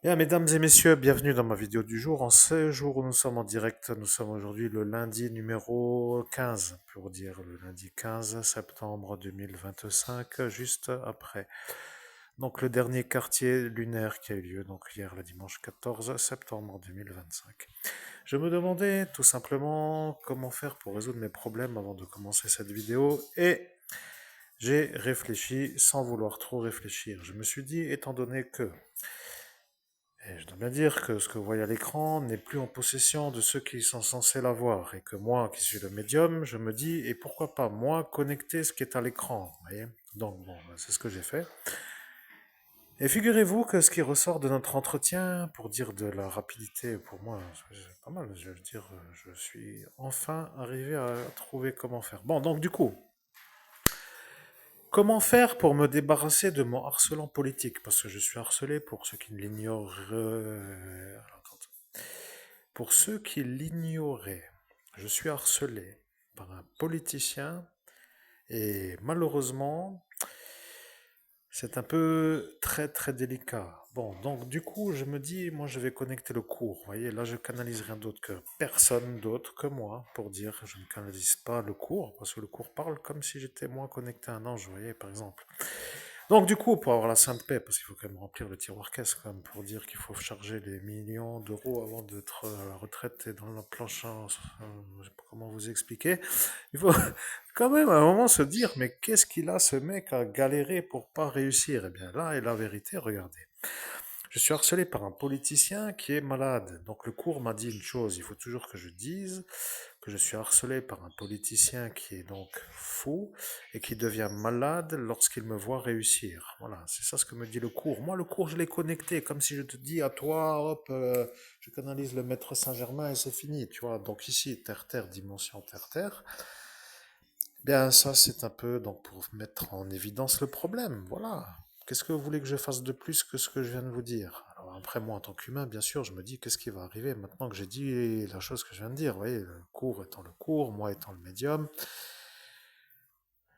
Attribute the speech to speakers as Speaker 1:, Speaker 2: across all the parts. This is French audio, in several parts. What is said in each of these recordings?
Speaker 1: Bien, mesdames et messieurs, bienvenue dans ma vidéo du jour. En ce jour où nous sommes en direct, nous sommes aujourd'hui le lundi numéro 15, pour dire le lundi 15 septembre 2025, juste après. Donc le dernier quartier lunaire qui a eu lieu, donc hier le dimanche 14 septembre 2025. Je me demandais tout simplement comment faire pour résoudre mes problèmes avant de commencer cette vidéo et j'ai réfléchi sans vouloir trop réfléchir. Je me suis dit, étant donné que et je dois bien dire que ce que vous voyez à l'écran n'est plus en possession de ceux qui sont censés l'avoir, et que moi, qui suis le médium, je me dis, et pourquoi pas moi connecter ce qui est à l'écran, vous voyez. Donc bon, c'est ce que j'ai fait. Et figurez-vous que ce qui ressort de notre entretien, pour dire de la rapidité, pour moi, c'est pas mal, je veux dire, je suis enfin arrivé à trouver comment faire. Bon, donc du coup, comment faire pour me débarrasser de mon harcelant politique? Parce que je suis harcelé, pour ceux qui ne l'ignorent. Pour ceux qui l'ignoraient, je suis harcelé par un politicien et malheureusement, c'est un peu très très délicat. Bon, donc du coup, je me dis, moi je vais connecter le cours. Vous voyez, là je canalise rien d'autre que personne d'autre que moi pour dire je ne canalise pas le cours parce que le cours parle comme si j'étais moi connecté à un ange, vous voyez, par exemple. Donc du coup, pour avoir la sainte paix, parce qu'il faut quand même remplir le tiroir caisse, quand même, pour dire qu'il faut charger les millions d'euros avant d'être à la retraite et dans la planche, je sais pas comment vous expliquer, il faut quand même à un moment se dire, mais qu'est-ce qu'il a ce mec à galérer pour pas réussir? Eh bien là est la vérité, regardez. Je suis harcelé par un politicien qui est malade. Donc le cours m'a dit une chose, il faut toujours que je dise que je suis harcelé par un politicien qui est donc fou et qui devient malade lorsqu'il me voit réussir. Voilà, c'est ça ce que me dit le cours. Moi, le cours, je l'ai connecté, comme si je te dis à toi, hop, je canalise le maître Saint-Germain et c'est fini, tu vois. Donc ici, terre-terre, dimension terre-terre. Bien, ça, c'est un peu donc pour mettre en évidence le problème. Voilà. Qu'est-ce que vous voulez que je fasse de plus que ce que je viens de vous dire? Alors après, moi, en tant qu'humain, bien sûr, je me dis qu'est-ce qui va arriver maintenant que j'ai dit la chose que je viens de dire. Vous voyez, le cours étant le cours, moi étant le médium.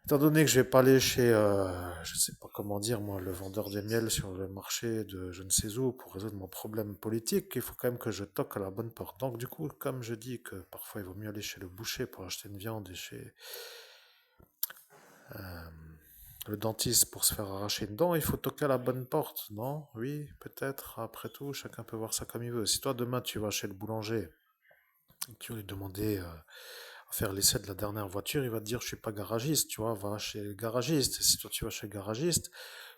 Speaker 1: Étant donné que je vais pas aller chez, je ne sais pas comment dire, moi, le vendeur des miels sur le marché de je ne sais où pour résoudre mon problème politique, il faut quand même que je toque à la bonne porte. Donc, du coup, comme je dis que parfois il vaut mieux aller chez le boucher pour acheter une viande et chez euh, le dentiste pour se faire arracher une dent, il faut toquer à la bonne porte, non? Oui, peut-être. Après tout, chacun peut voir ça comme il veut. Si toi, demain, tu vas chez le boulanger, et que tu lui demander à faire l'essai de la dernière voiture, il va te dire, je suis pas garagiste, tu vois, va chez le garagiste. Et si toi, tu vas chez le garagiste,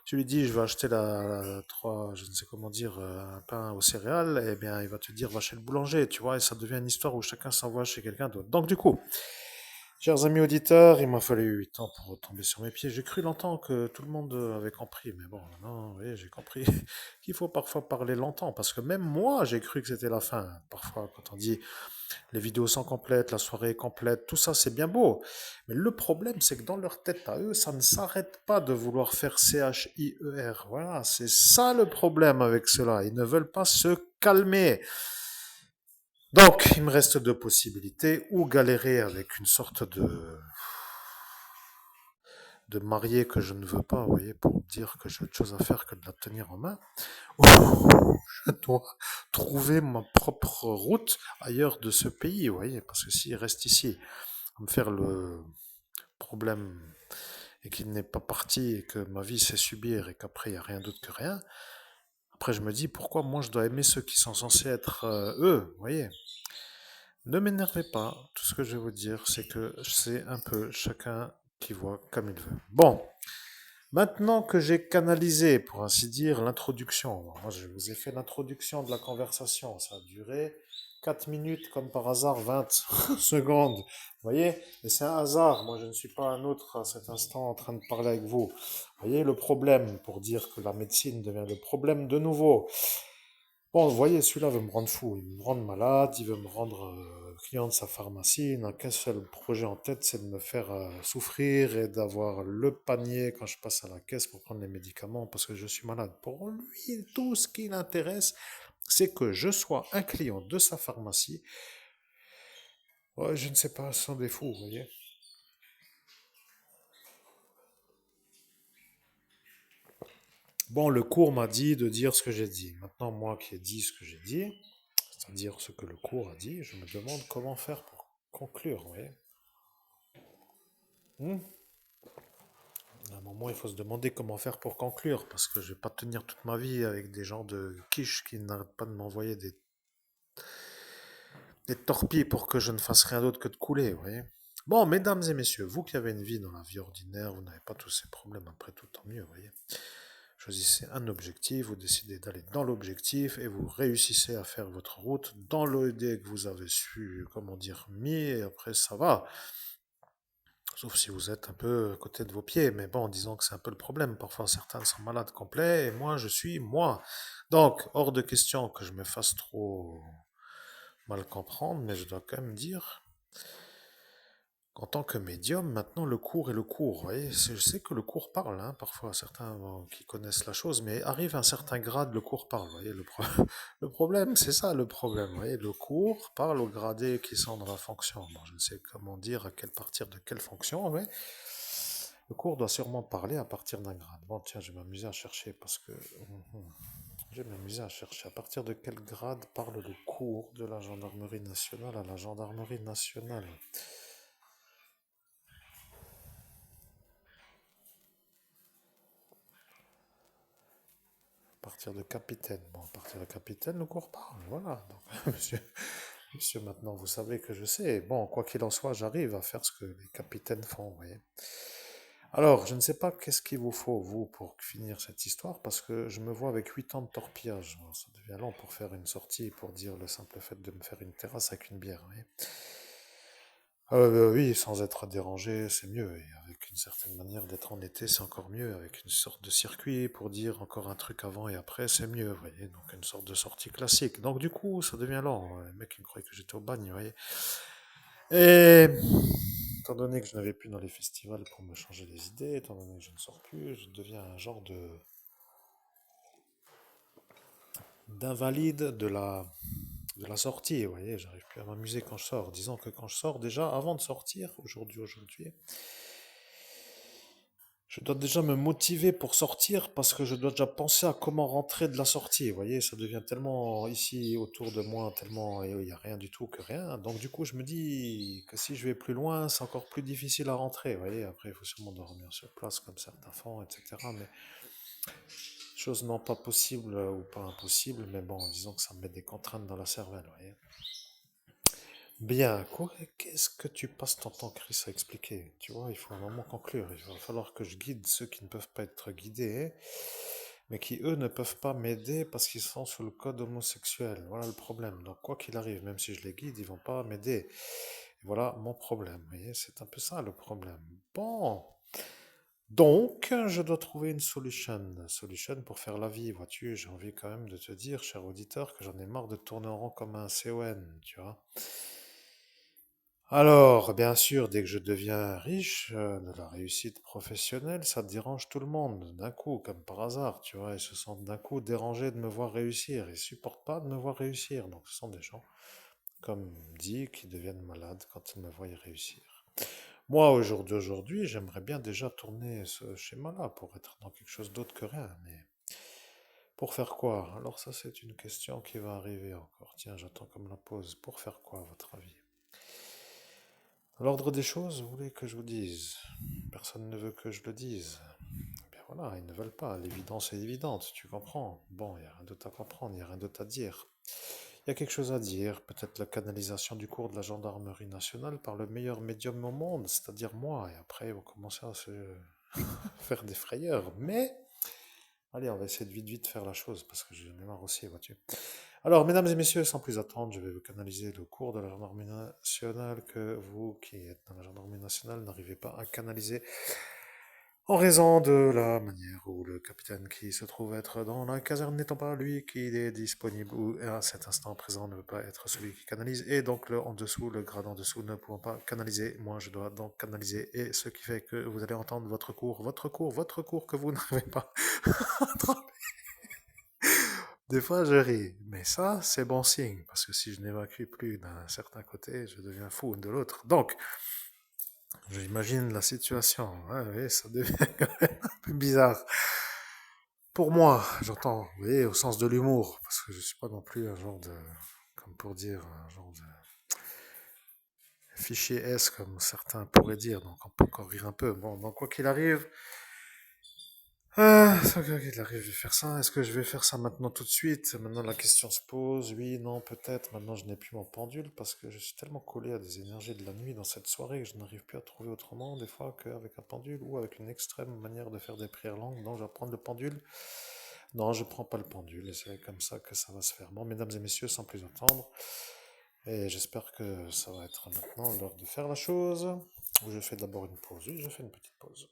Speaker 1: tu lui dis, je vais acheter je ne sais comment dire, un pain aux céréales, eh bien, il va te dire, va chez le boulanger, tu vois, et ça devient une histoire où chacun s'envoie chez quelqu'un d'autre. Donc, du coup, chers amis auditeurs, il m'a fallu 8 ans pour retomber sur mes pieds. J'ai cru longtemps que tout le monde avait compris, mais bon, non, oui, j'ai compris qu'il faut parfois parler longtemps, parce que même moi, j'ai cru que c'était la fin. Parfois, quand on dit les vidéos sont complètes, la soirée est complète, tout ça, c'est bien beau. Mais le problème, c'est que dans leur tête à eux, ça ne s'arrête pas de vouloir faire CHIER. Voilà, c'est ça le problème avec cela. Ils ne veulent pas se calmer. Donc, il me reste deux possibilités, ou galérer avec une sorte de marié que je ne veux pas, vous voyez, pour dire que j'ai autre chose à faire que de la tenir en main, ou je dois trouver ma propre route ailleurs de ce pays, vous voyez, parce que s'il reste ici à me faire le problème et qu'il n'est pas parti et que ma vie c'est subir et qu'après il n'y a rien d'autre que rien, après je me dis pourquoi moi je dois aimer ceux qui sont censés être eux, vous voyez. Ne m'énervez pas, tout ce que je vais vous dire, c'est que c'est un peu chacun qui voit comme il veut. Bon, maintenant que j'ai canalisé, pour ainsi dire, l'introduction, moi je vous ai fait l'introduction de la conversation, ça a duré 4 minutes comme par hasard 20 secondes, vous voyez, et c'est un hasard, moi je ne suis pas un autre à cet instant en train de parler avec vous. Vous voyez le problème, pour dire que la médecine devient le problème de nouveau. Bon, vous voyez, celui-là veut me rendre fou, il veut me rendre malade, il veut me rendre client de sa pharmacie, il n'a qu'un seul projet en tête, c'est de me faire souffrir et d'avoir le panier quand je passe à la caisse pour prendre les médicaments parce que je suis malade. Pour lui, tout ce qui l'intéresse, c'est que je sois un client de sa pharmacie. Ouais, je ne sais pas, ce sont des fous, vous voyez. Bon, le cours m'a dit de dire ce que j'ai dit. Maintenant, moi qui ai dit ce que j'ai dit, c'est-à-dire ce que le cours a dit, je me demande comment faire pour conclure, vous voyez. Hmm. À un moment, il faut se demander comment faire pour conclure, parce que je vais pas tenir toute ma vie avec des gens de quiche qui n'arrêtent pas de m'envoyer des torpilles pour que je ne fasse rien d'autre que de couler, vous voyez. Bon, mesdames et messieurs, vous qui avez une vie dans la vie ordinaire, vous n'avez pas tous ces problèmes, après tout, tant mieux, vous voyez. Choisissez un objectif, vous décidez d'aller dans l'objectif et vous réussissez à faire votre route dans l'idée que vous avez su, comment dire, mis, et après ça va. Sauf si vous êtes un peu à côté de vos pieds, mais bon, disons que c'est un peu le problème. Parfois, certains sont malades complets et moi, je suis moi. Donc, hors de question que je me fasse trop mal comprendre, mais je dois quand même dire qu'en tant que médium, maintenant le cours est le cours. Vous voyez, je sais que le cours parle, hein, parfois certains qui connaissent la chose, mais arrive à un certain grade, le cours parle. Vous voyez, le problème, c'est ça le problème. Vous voyez, le cours parle aux gradés qui sont dans la fonction. Bon, je ne sais comment dire à quel partir de quelle fonction, mais le cours doit sûrement parler à partir d'un grade. Bon, tiens, je vais m'amuser à chercher parce que je vais m'amuser à chercher à partir de quel grade parle le cours de la gendarmerie nationale à la gendarmerie nationale. À partir de capitaine. Bon, à partir de capitaine, le cours parle. Voilà. Donc, monsieur, maintenant, vous savez que je sais. Bon, quoi qu'il en soit, j'arrive à faire ce que les capitaines font, vous voyez. Alors, je ne sais pas qu'est-ce qu'il vous faut, vous, pour finir cette histoire, parce que je me vois avec 8 ans de torpillage. Bon, ça devient long pour faire une sortie, pour dire le simple fait de me faire une terrasse avec une bière, vous voyez. Oui, sans être dérangé, c'est mieux. Et avec une certaine manière d'être en été, c'est encore mieux. Avec une sorte de circuit pour dire encore un truc avant et après, c'est mieux, vous voyez. Donc une sorte de sortie classique. Donc du coup, ça devient lent. Les mecs, ils me croyaient que j'étais au bagne, vous voyez. Et étant donné que je n'avais plus dans les festivals pour me changer les idées, étant donné que je ne sors plus, je deviens un genre de d'invalide de la sortie, vous voyez, j'arrive plus à m'amuser quand je sors. Disons que quand je sors, déjà, avant de sortir, aujourd'hui, je dois déjà me motiver pour sortir parce que je dois déjà penser à comment rentrer de la sortie. Vous voyez, ça devient tellement ici autour de moi, tellement il n'y a rien du tout que rien. Donc du coup, je me dis que si je vais plus loin, c'est encore plus difficile à rentrer. Vous voyez, après, il faut sûrement dormir sur place comme certains font, etc. Mais chose non pas possible ou pas impossible, mais bon, disons que ça me met des contraintes dans la cervelle. Vous voyez. Bien, quoi, qu'est-ce que tu passes ton temps, Chris, à expliquer? Tu vois, il faut un moment conclure. Il va falloir que je guide ceux qui ne peuvent pas être guidés, mais qui, eux, ne peuvent pas m'aider parce qu'ils sont sous le code homosexuel. Voilà le problème. Donc, quoi qu'il arrive, même si je les guide, ils vont pas m'aider. Et voilà mon problème. Vous voyez, c'est un peu ça le problème. Bon. Donc, je dois trouver une solution. Solution pour faire la vie, vois-tu. J'ai envie quand même de te dire, cher auditeur, que j'en ai marre de tourner en rond comme un CON, tu vois. Alors, bien sûr, dès que je deviens riche, de la réussite professionnelle, ça dérange tout le monde, d'un coup, comme par hasard, tu vois. Ils se sentent d'un coup dérangés de me voir réussir. Ils supportent pas de me voir réussir. Donc, ce sont des gens, comme dit, qui deviennent malades quand ils me voient réussir. Moi, aujourd'hui, j'aimerais bien déjà tourner ce schéma-là pour être dans quelque chose d'autre que rien. Mais pour faire quoi? Alors ça, c'est une question qui va arriver encore. Tiens, j'attends comme la pause. Pour faire quoi, à votre avis? L'ordre des choses, vous voulez que je vous dise? Personne ne veut que je le dise. Eh bien voilà, ils ne veulent pas. L'évidence est évidente, tu comprends. Bon, il n'y a rien d'autre à comprendre, il n'y a rien d'autre à dire. Il y a quelque chose à dire, peut-être la canalisation du cours de la gendarmerie nationale par le meilleur médium au monde, c'est-à-dire moi. Et après, ils vont commencer à se faire des frayeurs. Mais, allez, on va essayer de vite vite faire la chose, parce que j'en ai marre aussi, vois-tu. Alors, mesdames et messieurs, sans plus attendre, je vais vous canaliser le cours de la gendarmerie nationale que vous, qui êtes dans la gendarmerie nationale, n'arrivez pas à canaliser en raison de la manière où le capitaine qui se trouve être dans la caserne n'étant pas lui qui est disponible ou à cet instant présent ne veut pas être celui qui canalise et donc le en dessous, le grade en dessous ne pouvant pas canaliser, moi je dois donc canaliser et ce qui fait que vous allez entendre votre cours que vous n'arrivez pas à attraper. Des fois, je ris, mais ça, c'est bon signe, parce que si je n'évacue plus d'un certain côté, je deviens fou de l'autre. Donc, j'imagine la situation. Ouais, oui, ça devient quand même un peu bizarre. Pour moi, j'entends, vous voyez, au sens de l'humour, parce que je suis pas non plus un genre de, comme pour dire, un genre de fichier S, comme certains pourraient dire, donc on peut encore rire un peu. Bon, donc quoi qu'il arrive, quoi qu'il arrive, je vais faire ça. Est-ce que je vais faire ça maintenant tout de suite? Maintenant la question se pose, oui, non, peut-être. Maintenant je n'ai plus mon pendule parce que je suis tellement collé à des énergies de la nuit dans cette soirée que je n'arrive plus à trouver autrement, des fois, qu'avec un pendule ou avec une extrême manière de faire des prières longues. Donc je vais prendre le pendule. Non, je prends pas le pendule et c'est comme ça que ça va se faire. Bon, mesdames et messieurs, sans plus attendre, et j'espère que ça va être maintenant l'heure de faire la chose. Ou je fais d'abord une pause. Oui, je fais une petite pause.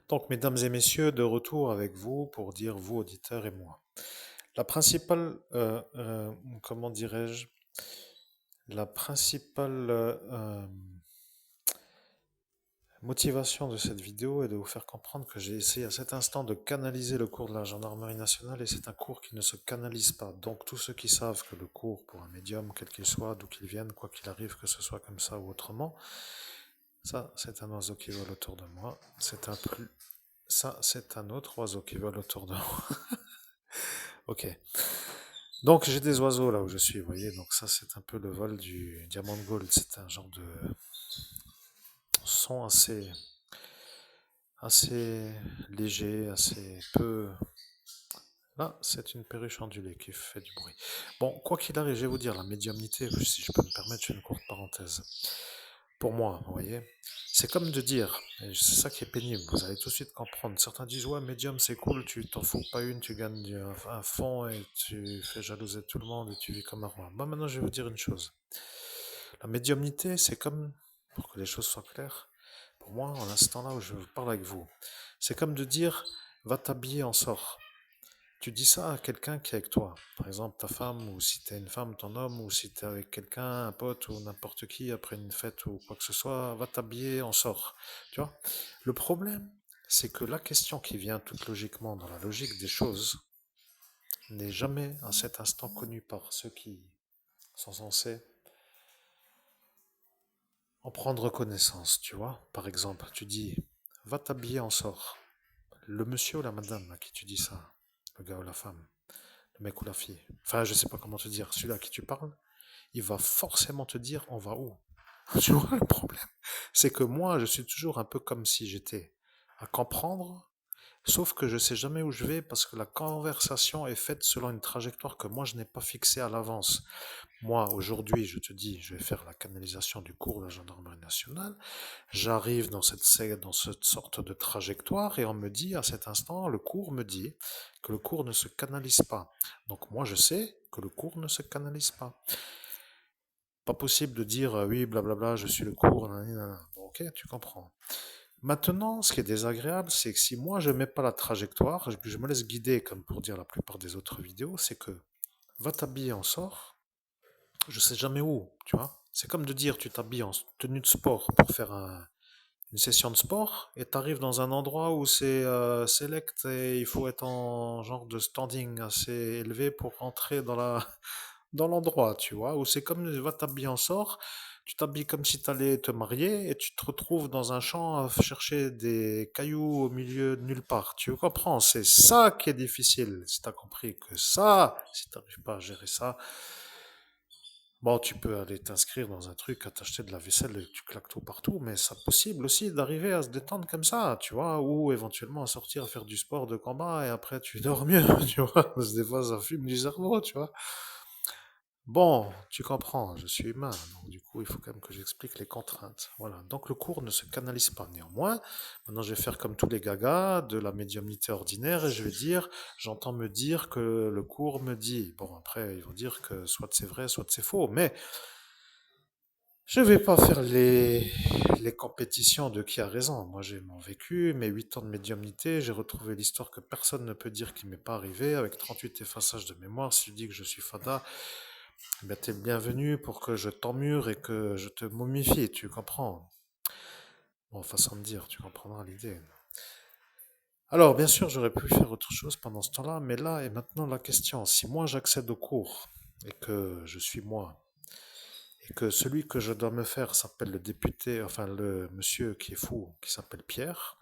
Speaker 1: Donc, mesdames et messieurs, de retour avec vous pour dire vous, auditeurs et moi. La principale, comment dirais-je, la principale motivation de cette vidéo est de vous faire comprendre que j'ai essayé à cet instant de canaliser le cours de la gendarmerie nationale et c'est un cours qui ne se canalise pas. Donc tous ceux qui savent que le cours pour un médium, quel qu'il soit, d'où qu'il vienne, quoi qu'il arrive, que ce soit comme ça ou autrement, ça c'est un oiseau qui vole autour de moi, ça c'est un autre oiseau qui vole autour de moi. Ok. Donc j'ai des oiseaux là où je suis, vous voyez, donc ça c'est un peu le vol du Diamond Gold, c'est un genre de son assez léger, assez peu. Là, c'est une perruche ondulée qui fait du bruit. Bon, quoi qu'il arrive, je vais vous dire, la médiumnité, si je peux me permettre, je fais une courte parenthèse. Pour moi, vous voyez, c'est comme de dire, et c'est ça qui est pénible, vous allez tout de suite comprendre. Certains disent, ouais, médium, c'est cool, tu t'en fous pas une, tu gagnes un fond et tu fais jalouser tout le monde et tu vis comme un roi. Moi, maintenant, je vais vous dire une chose. La médiumnité, c'est comme, pour que les choses soient claires, pour moi, en l'instant là où je parle avec vous, c'est comme de dire, va t'habiller en sort. Tu dis ça à quelqu'un qui est avec toi, par exemple ta femme, ou si tu es une femme, ton homme, ou si tu es avec quelqu'un, un pote, ou n'importe qui, après une fête ou quoi que ce soit, va t'habiller, on sort. Tu vois? Le problème, c'est que la question qui vient toute logiquement dans la logique des choses n'est jamais à cet instant connue par ceux qui sont censés en prendre connaissance, tu vois? Par exemple, tu dis, va t'habiller, on sort. Le monsieur ou la madame à qui tu dis ça, le gars ou la femme, le mec ou la fille, enfin je sais pas comment te dire, celui-là à qui tu parles, il va forcément te dire on va où. Tu vois le problème? C'est que moi, je suis toujours un peu comme si j'étais à comprendre, sauf que je sais jamais où je vais parce que la conversation est faite selon une trajectoire que moi je n'ai pas fixée à l'avance. Moi, aujourd'hui, je te dis, je vais faire la canalisation du cours de la gendarmerie nationale. J'arrive dans cette sorte de trajectoire et on me dit à cet instant, le cours me dit que le cours ne se canalise pas. Donc moi, je sais que le cours ne se canalise pas. Pas possible de dire oui, blablabla, je suis le cours, nanana. Bon, ok, tu comprends. Maintenant, ce qui est désagréable, c'est que si moi je mets pas la trajectoire, que je me laisse guider, comme pour dire la plupart des autres vidéos, c'est que va t'habiller en sort, je sais jamais où, tu vois. C'est comme de dire tu t'habilles en tenue de sport pour faire une session de sport et tu arrives dans un endroit où c'est select et il faut être en genre de standing assez élevé pour rentrer dans l'endroit, tu vois, où c'est comme va t'habiller en sort, tu t'habilles comme si tu allais te marier et tu te retrouves dans un champ à chercher des cailloux au milieu de nulle part. Tu comprends? C'est ça qui est difficile. Si tu as compris que ça, si tu n'arrives pas à gérer ça, bon, tu peux aller t'inscrire dans un truc, à t'acheter de la vaisselle et tu claques tout partout, mais c'est possible aussi d'arriver à se détendre comme ça, tu vois, ou éventuellement à sortir à faire du sport de combat et après tu dors mieux, tu vois, parce que des fois ça fume du cerveau, tu vois. Bon, tu comprends, je suis humain, donc du coup, il faut quand même que j'explique les contraintes. Voilà, donc le cours ne se canalise pas. Néanmoins, maintenant je vais faire comme tous les gagas de la médiumnité ordinaire et je vais dire, j'entends me dire que le cours me dit. Bon, après, ils vont dire que soit c'est vrai, soit c'est faux, mais je vais pas faire les compétitions de qui a raison. Moi, j'ai mon vécu, mes 8 ans de médiumnité, j'ai retrouvé l'histoire que personne ne peut dire qui m'est pas arrivé, avec 38 effaçages de mémoire. Si je dis que je suis fada, ben, t'es le bienvenu pour que je t'emmure et que je te momifie, tu comprends? Bon, façon de dire, tu comprendras l'idée. Alors, bien sûr, j'aurais pu faire autre chose pendant ce temps-là, mais là est maintenant la question. Si moi j'accède au cours et que je suis moi, et que celui que je dois me faire s'appelle le député, enfin le monsieur qui est fou, qui s'appelle Pierre,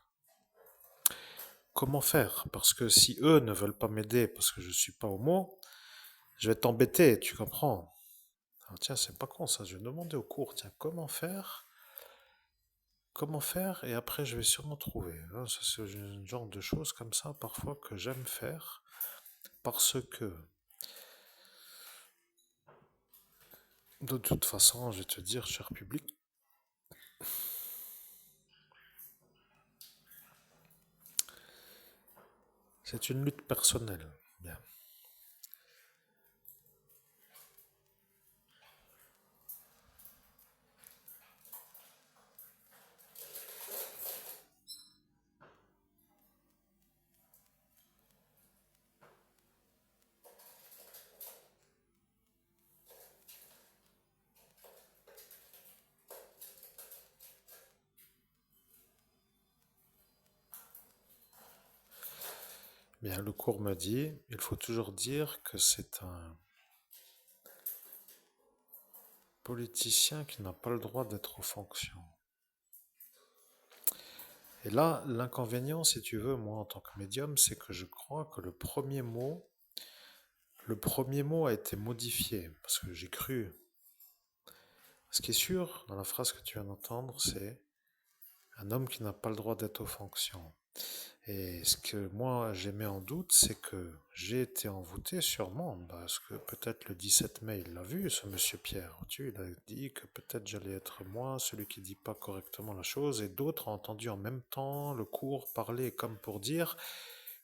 Speaker 1: comment faire? Parce que si eux ne veulent pas m'aider parce que je suis pas homo, je vais t'embêter, tu comprends? Ah, tiens, c'est pas con ça, je vais demander au cours, tiens, comment faire? Comment faire? Et après, je vais sûrement trouver. Hein. Ça, c'est un genre de choses comme ça, parfois, que j'aime faire, parce que, de toute façon, je vais te dire, cher public, c'est une lutte personnelle. Bien. Bien, le cours me dit, il faut toujours dire que c'est un politicien qui n'a pas le droit d'être aux fonctions. Et là, l'inconvénient, si tu veux, moi, en tant que médium, c'est que je crois que le premier mot a été modifié, parce que j'ai cru. Ce qui est sûr, dans la phrase que tu viens d'entendre, c'est un homme qui n'a pas le droit d'être aux fonctions. Et ce que moi j'ai mis en doute, c'est que j'ai été envoûté sûrement, parce que peut-être le 17 mai, il l'a vu, ce monsieur Pierre. Tu, il a dit que peut-être j'allais être moi, celui qui dit pas correctement la chose, et d'autres ont entendu en même temps le cours parler comme pour dire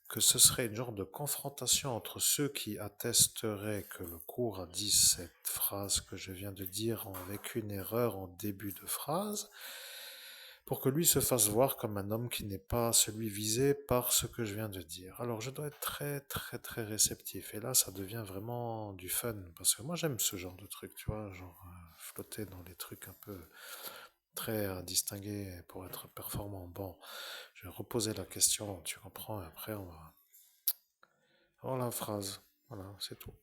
Speaker 1: que ce serait une genre de confrontation entre ceux qui attesteraient que le cours a dit cette phrase que je viens de dire avec une erreur en début de phrase, pour que lui se fasse voir comme un homme qui n'est pas celui visé par ce que je viens de dire. Alors je dois être très très très réceptif. Et là, ça devient vraiment du fun, parce que moi j'aime ce genre de truc, tu vois, genre flotter dans les trucs un peu très distingués pour être performant. Bon, je vais reposer la question, tu comprends, et après on va... Oh la phrase, voilà, c'est tout.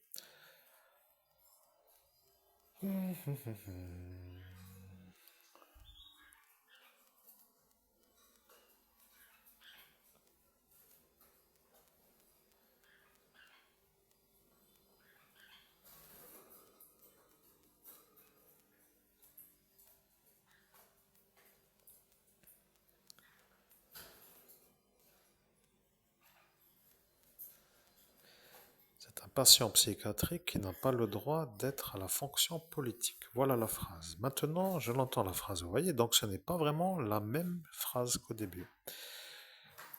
Speaker 1: C'est un patient psychiatrique qui n'a pas le droit d'être à la fonction politique. Voilà la phrase. Maintenant, je l'entends la phrase, vous voyez, donc ce n'est pas vraiment la même phrase qu'au début.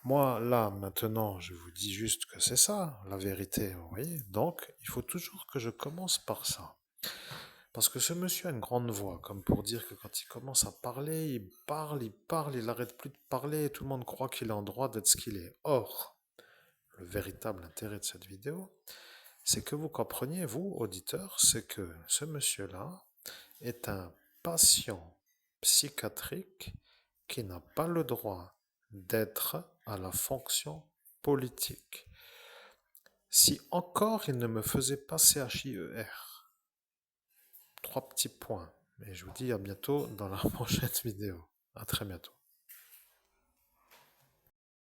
Speaker 1: Moi, là, maintenant, je vous dis juste que c'est ça, la vérité, vous voyez. Donc, il faut toujours que je commence par ça. Parce que ce monsieur a une grande voix, comme pour dire que quand il commence à parler, il n'arrête plus de parler, et tout le monde croit qu'il est en droit d'être ce qu'il est. Or, le véritable intérêt de cette vidéo, c'est que vous compreniez, vous, auditeurs, c'est que ce monsieur-là est un patient psychiatrique qui n'a pas le droit d'être à la fonction politique. Si encore il ne me faisait pas CHIER, trois petits points. Et je vous dis à bientôt dans la prochaine vidéo. À très bientôt.